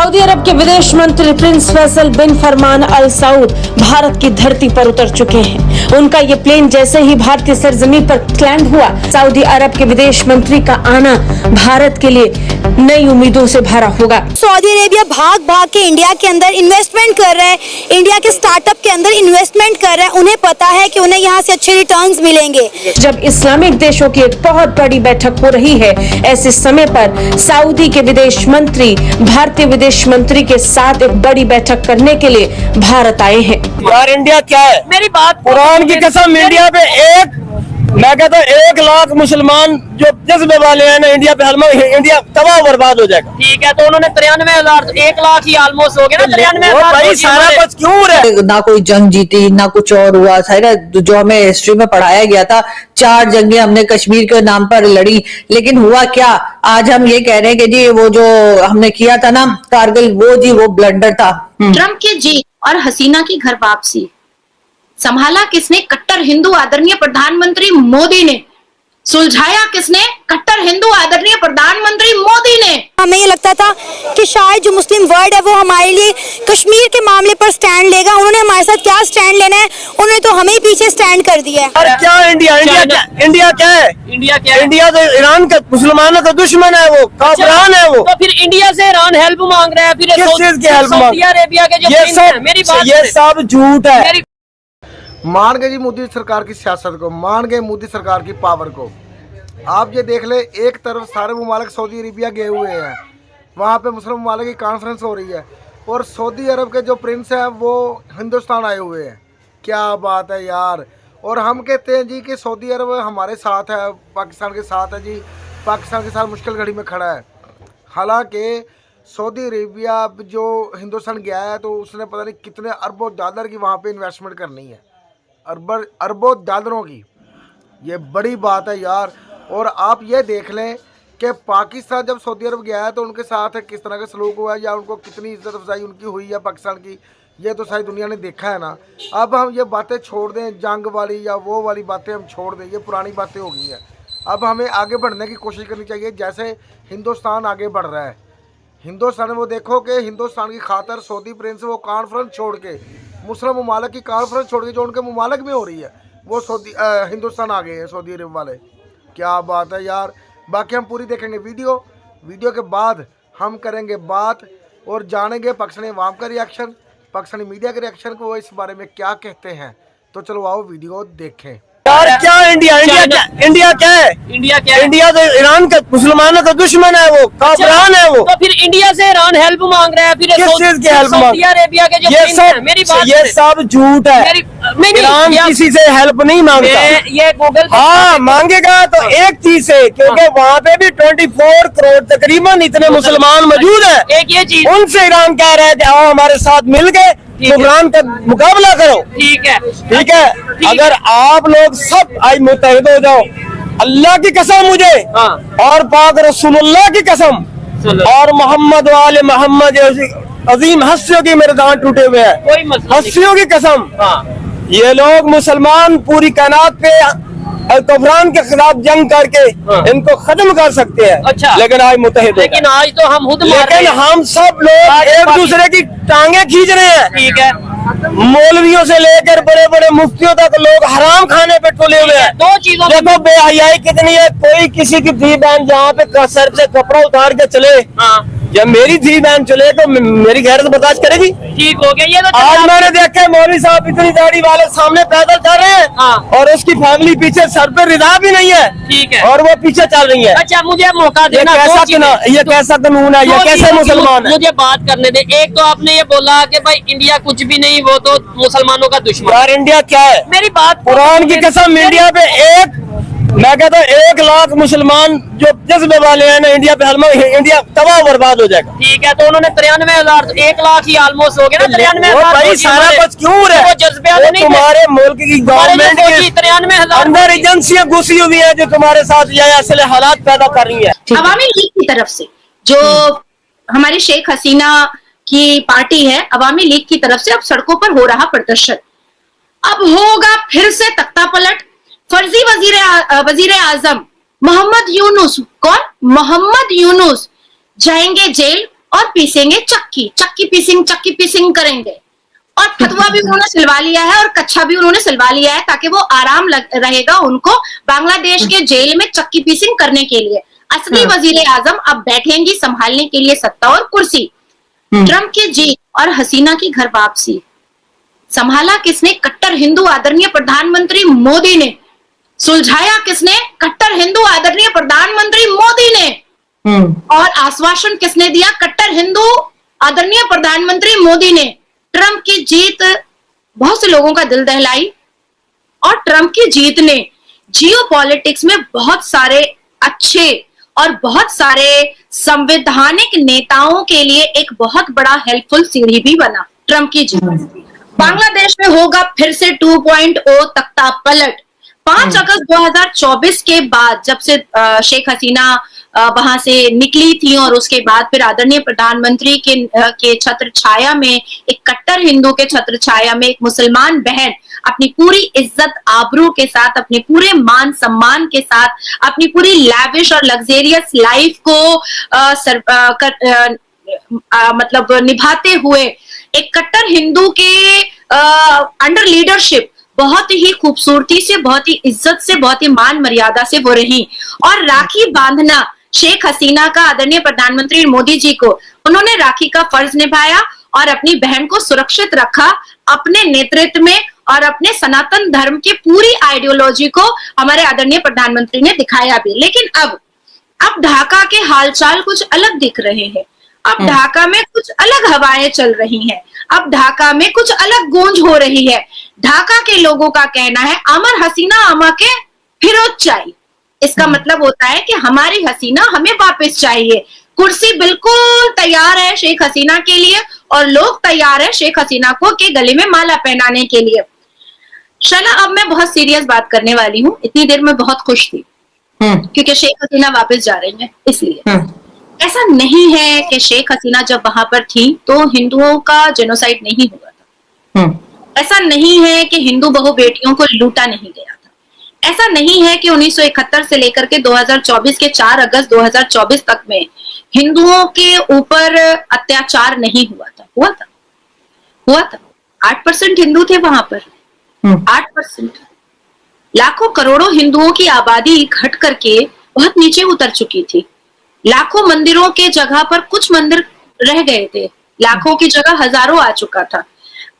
Saudi अरब के विदेश मंत्री प्रिंस फैसल बिन फरमान अल सऊद भारत की धरती पर उतर चुके हैं। उनका ये प्लेन जैसे ही भारतीय सरजमीन पर लैंड हुआ, सऊदी अरब के विदेश मंत्री का आना भारत के लिए नई उम्मीदों से भरा होगा। सऊदी अरेबिया भाग भाग के इंडिया के अंदर इन्वेस्टमेंट कर रहे हैं, इंडिया के स्टार्टअप के अंदर इन्वेस्टमेंट कर रहे हैं। उन्हें पता है कि उन्हें यहाँ से अच्छे रिटर्न्स मिलेंगे। जब इस्लामिक देशों की एक बहुत बड़ी बैठक हो रही है, ऐसे समय पर सऊदी के विदेश मंत्री भारतीय विदेश मंत्री के साथ एक बड़ी बैठक करने के लिए भारत आए हैं। यार इंडिया क्या है? मेरी बात कुरान की कसम, इंडिया पे मैं कहता हूँ 1 लाख मुसलमान जो जज्बे वाले हैं ना, इंडिया पे इंडिया तबाह बर्बाद हो जाएगा। ठीक है, तो उन्होंने 93,000 1 लाख ही ऑलमोस्ट हो गया ना। 93,000 सारा कुछ क्यों है? ना कोई जंग जीती ना कुछ और हुआ, सारा जो हमें हिस्ट्री में पढ़ाया गया था, 4 जंगें हमने कश्मीर के नाम पर लड़ी, लेकिन हुआ क्या? आज हम ये कह रहे हैं कि जी वो जो हमने किया था ना कारगिल, वो ब्लंडर था। ट्रंप के जी और हसीना की घर वापसी संभाला किसने? कट्टर हिंदू आदरणीय प्रधानमंत्री मोदी ने। सुलझाया किसने? कट्टर हिंदू आदरणीय प्रधानमंत्री मोदी ने। हमें ये लगता था कि शायद जो मुस्लिम वर्ल्ड है वो हमारे लिए कश्मीर के मामले पर स्टैंड लेगा। उन्होंने हमारे साथ क्या स्टैंड लेना है, उन्होंने तो हमें ही पीछे स्टैंड कर दिया है। अरे क्या इंडिया क्या है? इंडिया क्या है? इंडिया तो ईरान का मुसलमानों का दुश्मन है, वो काफिरान है वो। तो फिर इंडिया से ईरान हेल्प मांग रहा है, फिर किस चीज की हेल्प सऊदी अरेबिया के जो मेरी बात ये सब झूठ है। मान गए जी मोदी सरकार की सियासत को, मान गए मोदी सरकार की पावर को। आप ये देख ले, एक तरफ सारे ममालिक सऊदी अरेबिया गए हुए हैं, वहाँ पे मुस्लिम ममालिक की कॉन्फ्रेंस हो रही है, और सऊदी अरब के जो प्रिंस हैं वो हिंदुस्तान आए हुए हैं। क्या बात है यार। और हम कहते हैं जी कि सऊदी अरब हमारे साथ है, पाकिस्तान के साथ है जी, पाकिस्तान के साथ मुश्किल घड़ी में खड़ा है। हालांकि सऊदी अरेबिया जो हिंदुस्तान गया है तो उसने पता नहीं कितने अरबों डॉलर की वहाँ पे इन्वेस्टमेंट करनी है, अरबों डॉलरों की। ये बड़ी बात है यार। और आप ये देख लें कि पाकिस्तान जब सऊदी अरब गया है तो उनके साथ किस तरह का सलूक हुआ है, या उनको कितनी इज्जत अफजाई उनकी हुई है पाकिस्तान की, ये तो सारी दुनिया ने देखा है ना। अब हम ये बातें छोड़ दें, जंग वाली या वो वाली बातें हम छोड़ दें, ये पुरानी बातें हो गई हैं। अब हमें आगे बढ़ने की कोशिश करनी चाहिए, जैसे हिंदुस्तान आगे बढ़ रहा है। हिंदुस्तान वो देखो कि हिंदुस्तान की खातर सऊदी प्रिंस वो कॉन्फ्रेंस छोड़ के, मुस्लिम ममालिक की कॉन्फ्रेंस छोड़ के जो उनके ममालिक में हो रही है, वो हिंदुस्तान आ गए हैं सऊदी अरब वाले। क्या बात है यार। बाकी हम पूरी देखेंगे वीडियो के बाद हम करेंगे बात और जानेंगे पाकिस्तानी अवाम का रिएक्शन, पाकिस्तानी मीडिया के रिएक्शन को, वो इस बारे में क्या कहते हैं। तो चलो आओ वीडियो देखें। यार क्या इंडिया क्या है? इंडिया क्या है? इंडिया तो ईरान का मुसलमानों का दुश्मन है, वो काफिरान है वो। तो फिर इंडिया से ईरान हेल्प मांग रहा है, फिर किस चीज की हेल्प सऊदी अरेबिया के जो मेरी बात ये सब झूठ है। ईरान किसी से हेल्प नहीं मांगता। ये गूगल हाँ मांगेगा तो एक चीज से, क्योंकि वहाँ पे भी 24 करोड़ तकरीबन इतने मुसलमान मौजूद है। एक ये चीज उनसे ईरान कह रहे थे आओ हमारे साथ मिल के बुहरान का मुकाबला करो। ठीक है। अगर आप लोग सब आज मुत्तहिद हो जाओ, अल्लाह की कसम मुझे और पाक रसूलुल्लाह की कसम और मोहम्मद वाले मोहम्मद अजीम हस्तियों की मेरे दांत टूटे हुए हैं, हस्तियों की कसम। ये लोग मुसलमान पूरी कायनात पे कफरान के खिलाफ जंग करके इनको खत्म कर सकते हैं। अच्छा। लेकिन आज मुत्तहिद, लेकिन आज तो हम खुद लेकिन हम सब लोग एक दूसरे की टांगे खींच रहे हैं। ठीक है। मौलवियों से लेकर बड़े बड़े मुफ्तियों तक लोग हराम खाने पे तुले हुए हैं। दो चीजों देखो बेहयाई कितनी है। कोई किसी की धी बहन जहाँ पे सर से कपड़ा उतार के चले, जब मेरी धी बहन चले तो मेरी गैरत बर्दाश्त करेगी। ठीक हो गया। ये तो आज मैंने देखा मौलवी साहब इतनी दाढ़ी वाले सामने पैदल चल रहे हैं और उसकी फैमिली पीछे सर पे रिदा भी नहीं है। ठीक है। और वो पीछे चल रही है। अच्छा मुझे मौका देना। ये कैसा कानून है? ये कैसे मुसलमान है? मुझे बात करने दे। एक तो आपने ये बोला कि भाई इंडिया कुछ भी नहीं, वो तो मुसलमानों का दुश्मन। यार इंडिया क्या है? मेरी बात कुरान की कसम, इंडिया पे मैं कहता हूँ 1 लाख मुसलमान जो जज्बे वाले हैं ना, इंडिया पे इंडिया तबाह बर्बाद हो जाएगा। ठीक है, तो उन्होंने 93,000 1 लाख ही ऑलमोस्ट हो गया ना। 93,000 सारा कुछ क्यों है? वो जज्बे वाले नहीं, तुम्हारे मुल्क की गवर्नमेंट के 93,000 अंदर एजेंसियां घुसी हुई है जो तुम्हारे साथ ऐसे हालात पैदा कर रही है। अवामी लीग की तरफ से जो हमारी शेख हसीना की पार्टी है, अवामी लीग की तरफ से अब सड़कों पर हो रहा प्रदर्शन। अब होगा फिर से तख्ता पलट। फर्जी वजीर आजम मोहम्मद यूनुस, कौन? मोहम्मद यूनुस जाएंगे जेल और पीसेंगे चक्की पीसिंग करेंगे। और फतवा भी उन्होंने सिलवा लिया है और कच्छा भी उन्होंने सिलवा लिया है, ताकि वो आराम रहेगा उनको बांग्लादेश के जेल में चक्की पीसिंग करने के लिए। असली वजीर आजम अब बैठेंगी संभालने के लिए सत्ता और कुर्सी। ट्रंप की जीत और हसीना की घर वापसी संभाला किसने? कट्टर हिंदू आदरणीय प्रधानमंत्री मोदी ने। सुलझाया किसने? कट्टर हिंदू आदरणीय प्रधानमंत्री मोदी ने। और आश्वासन किसने दिया? कट्टर हिंदू आदरणीय प्रधानमंत्री मोदी ने। ट्रंप की जीत बहुत से लोगों का दिल दहलाई और ट्रंप की जीत ने जियोपॉलिटिक्स में बहुत सारे अच्छे और बहुत सारे संवैधानिक नेताओं के लिए एक बहुत बड़ा हेल्पफुल सीढ़ी भी बना। ट्रंप की जीत बांग्लादेश में होगा फिर से 2.0 तख्ता पलट। 5 अगस्त 2024 के बाद जब से शेख हसीना वहां से निकली थी और उसके बाद फिर आदरणीय प्रधानमंत्री के छत्र छाया में, एक कट्टर हिंदू के छत्र छाया में एक मुसलमान बहन अपनी पूरी इज्जत आबरू के साथ, अपने पूरे मान सम्मान के साथ, अपनी पूरी लैविश और लग्जेरियस लाइफ को मतलब निभाते हुए एक कट्टर हिंदू के अंडर लीडरशिप बहुत ही खूबसूरती से, बहुत ही इज्जत से, बहुत ही मान मर्यादा से वो रही। और राखी बांधना शेख हसीना का आदरणीय प्रधानमंत्री मोदी जी को, उन्होंने राखी का फर्ज निभाया और अपनी बहन को सुरक्षित रखा अपने नेतृत्व में और अपने सनातन धर्म की पूरी आइडियोलॉजी को हमारे आदरणीय प्रधानमंत्री ने दिखाया भी। लेकिन अब ढाका के हालचाल कुछ अलग दिख रहे हैं। अब ढाका में कुछ अलग हवाएं चल रही हैं। अब ढाका में कुछ अलग गूंज हो रही है। ढाका के लोगों का कहना है अमर हसीना अमा के फिरोज चाहिए। इसका मतलब होता है कि हमारी हसीना हमें वापस चाहिए। कुर्सी बिल्कुल तैयार है शेख हसीना के लिए और लोग तैयार है शेख हसीना को के गले में माला पहनाने के लिए। शला, अब मैं बहुत सीरियस बात करने वाली हूँ। इतनी देर में बहुत खुश थी क्योंकि शेख हसीना वापस जा रही है, इसलिए। ऐसा नहीं है कि शेख हसीना जब वहां पर थी तो हिंदुओं का जेनोसाइड नहीं हुआ था। ऐसा नहीं है कि हिंदू बहु बेटियों को लूटा नहीं गया था। ऐसा नहीं है कि 1971 से लेकर के 2024 के 4 अगस्त 2024 तक में हिंदुओं के ऊपर अत्याचार नहीं हुआ था। हुआ था 8% हिंदू थे वहां पर। 8%। लाखों करोड़ों हिंदुओं की आबादी घट करके बहुत नीचे उतर चुकी थी। लाखों मंदिरों के जगह पर कुछ मंदिर रह गए थे। लाखों की जगह हजारों आ चुका था।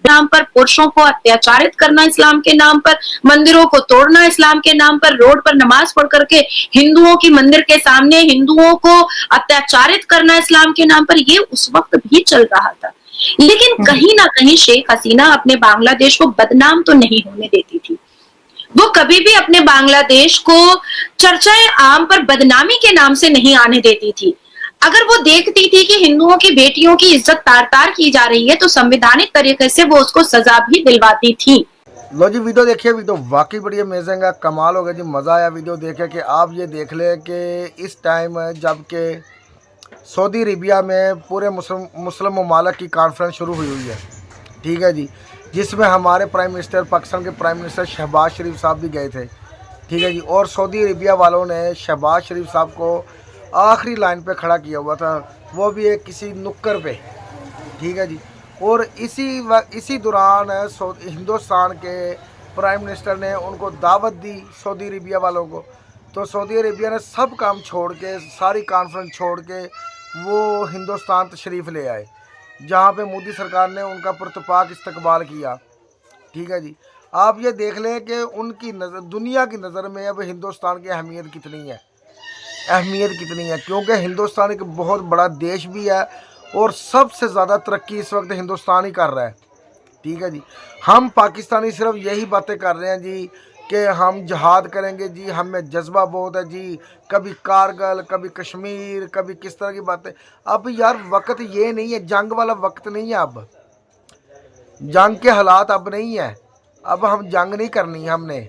नाम पर पुरुषों को अत्याचारित करना इस्लाम के नाम पर, मंदिरों को तोड़ना इस्लाम के नाम पर, रोड पर नमाज पढ़ करके हिंदुओं की मंदिर के सामने हिंदुओं को अत्याचारित करना इस्लाम के नाम पर, ये उस वक्त भी चल रहा था। लेकिन कहीं ना कहीं शेख हसीना अपने बांग्लादेश को बदनाम तो नहीं होने देती थी। वो कभी भी अपने बांग्लादेश को चर्चाएं आम पर बदनामी के नाम से नहीं आने देती थी। अगर वो देखती थी कि हिंदुओं की बेटियों की इज्जत तार तार की जा रही है तो संवैधानिक तरीके से वो उसको सजा भी दिलवाती थी। लो जी, वीडियो देखिए। वीडियो वाकई बड़ी अमेजिंग है, कमाल हो गया जी, मज़ा आया वीडियो देखे। कि आप ये देख ले कि इस टाइम जबकि सऊदी अरेबिया में पूरे मुस्लिम ममालिक की कॉन्फ्रेंस शुरू हुई है, ठीक है जी, जिसमें हमारे प्राइम मिनिस्टर, पाकिस्तान के प्राइम मिनिस्टर शहबाज शरीफ साहब भी गए थे, ठीक है जी। और सऊदी अरेबिया वालों ने शहबाज शरीफ साहब को आखिरी लाइन पे खड़ा किया हुआ था, वो भी एक किसी नुक्कर पे, ठीक है जी। और इसी दौरान हिंदुस्तान के प्राइम मिनिस्टर ने उनको दावत दी सऊदी अरेबिया वालों को। तो सऊदी अरेबिया ने सब काम छोड़ के, सारी कॉन्फ्रेंस छोड़ के वो हिंदुस्तान तशरीफ़ ले आए, जहाँ पे मोदी सरकार ने उनका पुरतपाक इस्तकबाल किया, ठीक है जी। आप ये देख लें कि उनकी नज़र, दुनिया की नज़र में अब हिंदुस्तान की अहमियत कितनी है, क्योंकि हिंदुस्तान एक बहुत बड़ा देश भी है और सबसे ज़्यादा तरक्की इस वक्त हिंदुस्तान ही कर रहा है, ठीक है जी। हम पाकिस्तानी सिर्फ यही बातें कर रहे हैं जी कि हम जहाद करेंगे जी, हमें जज्बा बहुत है जी, कभी कारगिल, कभी कश्मीर, कभी किस तरह की बातें। अब यार वक्त ये नहीं है, जंग वाला वक्त नहीं है, अब जंग के हालात अब नहीं है, अब हम जंग नहीं करनी हमने,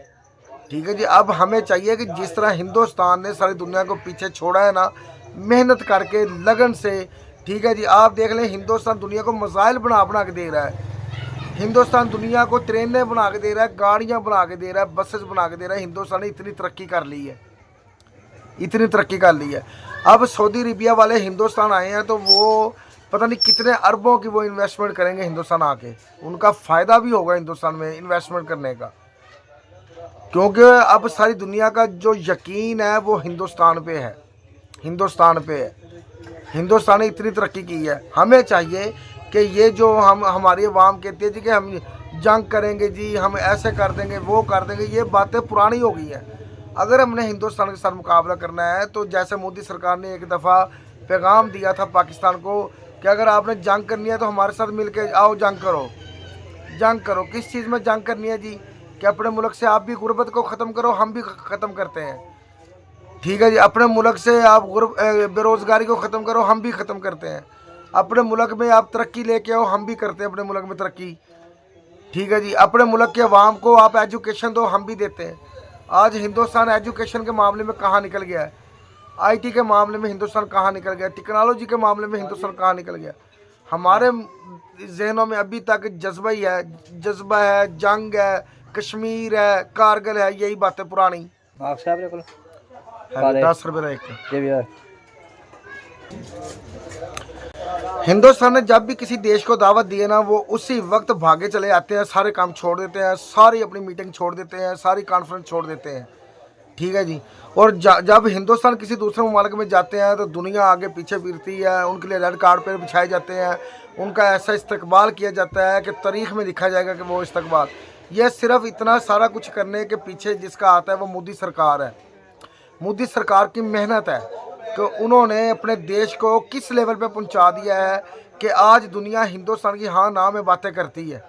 ठीक है जी। अब हमें चाहिए कि जिस तरह हिंदुस्तान ने सारी दुनिया को पीछे छोड़ा है ना, मेहनत करके, लगन से, ठीक है जी। आप देख लें हिंदुस्तान दुनिया को मिसाइल बना के दे रहा है, हिंदुस्तान दुनिया को ट्रेनें बना के दे रहा है, गाड़ियाँ बना के दे रहा है, बसेस बना के दे रहा है। हिंदुस्तान ने इतनी तरक्की कर ली है, अब सऊदी अरेबिया वाले हिंदुस्तान आए हैं तो वो पता नहीं कितने अरबों की वो इन्वेस्टमेंट करेंगे हिंदुस्तान आके। उनका फ़ायदा भी होगा हिंदुस्तान में इन्वेस्टमेंट करने का, क्योंकि अब सारी दुनिया का जो यकीन है वो हिंदुस्तान पे है, हिंदुस्तान पे है। हिंदुस्तान ने इतनी तरक्की की है, हमें चाहिए कि ये जो हमारी अवाम कहती है जी कि हम जंग करेंगे जी, हम ऐसे कर देंगे वो कर देंगे, ये बातें पुरानी हो गई हैं। अगर हमने हिंदुस्तान के साथ मुकाबला करना है तो जैसे मोदी सरकार ने एक दफ़ा पैगाम दिया था पाकिस्तान को कि अगर आपने जंग करनी है तो हमारे साथ मिल के आओ, जंग करो। जंग करो, किस चीज़ में जंग करनी है जी? कि अपने मुल्क से आप भी गुर्बत को ख़त्म करो, हम भी ख़त्म करते हैं, ठीक है जी। अपने मुल्क से आप बेरोज़गारी को ख़त्म करो, हम भी ख़त्म करते हैं। अपने मुल्क में आप तरक्की लेके आओ, हम भी करते हैं अपने मुल्क में तरक्की, ठीक है जी। अपने मुल्क के अवाम को आप एजुकेशन दो, हम भी देते हैं। आज हिंदुस्तान एजुकेशन के मामले में कहाँ निकल गया है? IT के मामले में हिंदुस्तान कहाँ निकल गया? टेक्नोलॉजी के मामले में हिंदुस्तान कहाँ निकल गया? हमारे जहनों में अभी तक जज्बा ही है, जज्बा है, जंग है, कश्मीर है, कारगिल है, यही बातें पुरानी। आपसे आपने बोला 10 रुपये एक। हिंदुस्तान ने जब भी किसी देश को दावत दी है ना, वो उसी वक्त भागे चले आते हैं, सारे काम छोड़ देते हैं, सारी अपनी मीटिंग छोड़ देते हैं, सारी कॉन्फ्रेंस छोड़ देते हैं, ठीक है जी। और जब हिंदुस्तान किसी दूसरे मुमालिक में जाते हैं तो दुनिया आगे पीछे फिरती है, उनके लिए रेड कार्पेट बिछाए जाते हैं, उनका ऐसा इस्तकबाल किया जाता है कि तारीख में लिखा जाएगा कि वो इस्तकबाल। यह सिर्फ इतना सारा कुछ करने के पीछे जिसका आता है वो मोदी सरकार है। मोदी सरकार की मेहनत है कि उन्होंने अपने देश को किस लेवल पे पहुंचा दिया है कि आज दुनिया हिंदुस्तान की हाँ ना में बातें करती है,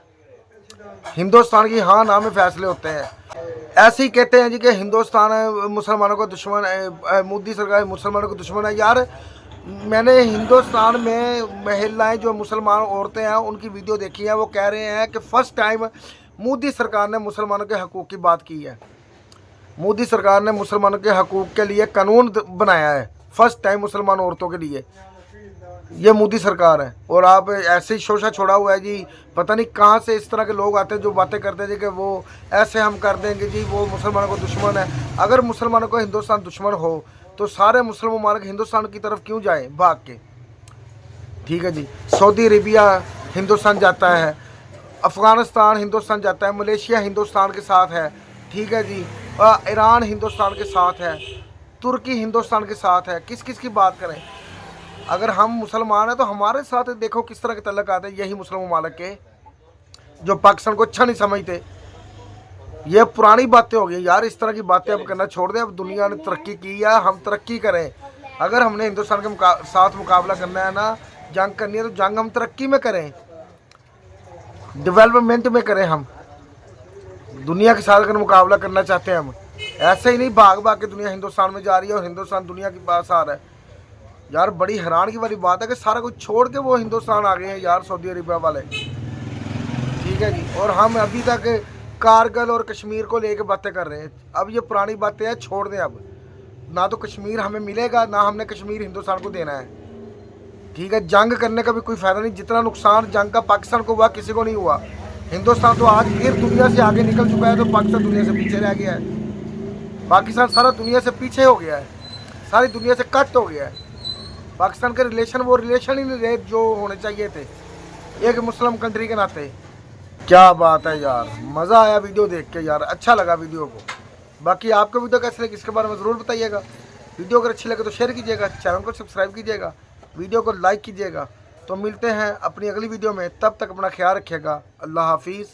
हिंदुस्तान की हाँ ना में फैसले होते हैं। ऐसे ही कहते हैं जी कि हिंदुस्तान मुसलमानों का दुश्मन है, मोदी सरकार मुसलमानों का दुश्मन है। यार मैंने हिंदुस्तान में महिलाएं जो मुसलमान औरतें हैं उनकी वीडियो देखी है, वो कह रहे हैं कि फ़र्स्ट टाइम मोदी सरकार ने मुसलमानों के हकूक़ की बात की है। मोदी सरकार ने मुसलमानों के हकूक़ के लिए कानून बनाया है, फर्स्ट टाइम मुसलमान औरतों के लिए। ये मोदी सरकार है। और आप ऐसे ही शोशा छोड़ा हुआ है जी, पता नहीं कहाँ से इस तरह के लोग आते हैं जो बातें करते हैं जी कि वो ऐसे हम कर देंगे जी, वो मुसलमानों को दुश्मन है। अगर मुसलमानों को हिंदुस्तान दुश्मन हो तो सारे मुस्लिम ममालिक हिंदुस्तान की तरफ क्यों जाए भाग के, ठीक है जी। सऊदी अरेबिया हिंदुस्तान जाता है, अफ़गानिस्तान हिंदुस्तान जाता है, मलेशिया हिंदुस्तान के साथ है, ठीक है जी। ईरान हिंदुस्तान के साथ है, तुर्की हिंदुस्तान के साथ है। किस किस की बात करें? अगर हम मुसलमान हैं तो हमारे साथ देखो किस तरह के तल्लक आते हैं, यही मुस्लिम ममालिक के जो पाकिस्तान को अच्छा नहीं समझते। ये पुरानी बातें हो गई यार, इस तरह की बातें अब करना छोड़ दें। अब दुनिया ने तरक्की की है, हम तरक्की करें। अगर हमने हिंदुस्तान के साथ मुकाबला करना है ना, जंग करनी है तो जंग हम तरक्की में करें, डेवलपमेंट में करें। हम दुनिया के साथ अगर मुकाबला करना चाहते हैं, हम ऐसे ही नहीं भाग भाग के दुनिया हिंदुस्तान में जा रही है और हिंदुस्तान दुनिया के पास आ रहा है। यार बड़ी हैरान की वाली बात है कि सारा कुछ छोड़ के वो हिंदुस्तान आ गए हैं यार, सऊदी अरेबिया वाले, ठीक है जी। और हम अभी तक कारगिल और कश्मीर को लेके बातें कर रहे हैं। अब ये पुरानी बातें हैं, छोड़ दें। अब ना तो कश्मीर हमें मिलेगा, ना हमने कश्मीर हिंदुस्तान को देना है, ठीक है। जंग करने का भी कोई फ़ायदा नहीं। जितना नुकसान जंग का पाकिस्तान को हुआ, किसी को नहीं हुआ। हिंदुस्तान तो आज फिर दुनिया से आगे निकल चुका है, तो पाकिस्तान दुनिया से पीछे रह गया है। पाकिस्तान सारा दुनिया से पीछे हो गया है, सारी दुनिया से कट हो गया है। पाकिस्तान के रिलेशन वो रिलेशन ही नहीं रहे जो होने चाहिए थे एक मुस्लिम कंट्री के नाते। क्या बात है यार, मज़ा आया वीडियो देख के यार, अच्छा लगा वीडियो को। बाकी आपको वीडियो कैसे लगी इसके बारे में ज़रूर बताइएगा। वीडियो अगर अच्छी लगे तो शेयर कीजिएगा, चैनल को सब्सक्राइब कीजिएगा, वीडियो को लाइक कीजिएगा। तो मिलते हैं अपनी अगली वीडियो में, तब तक अपना ख्याल रखिएगा। अल्लाह हाफिज़।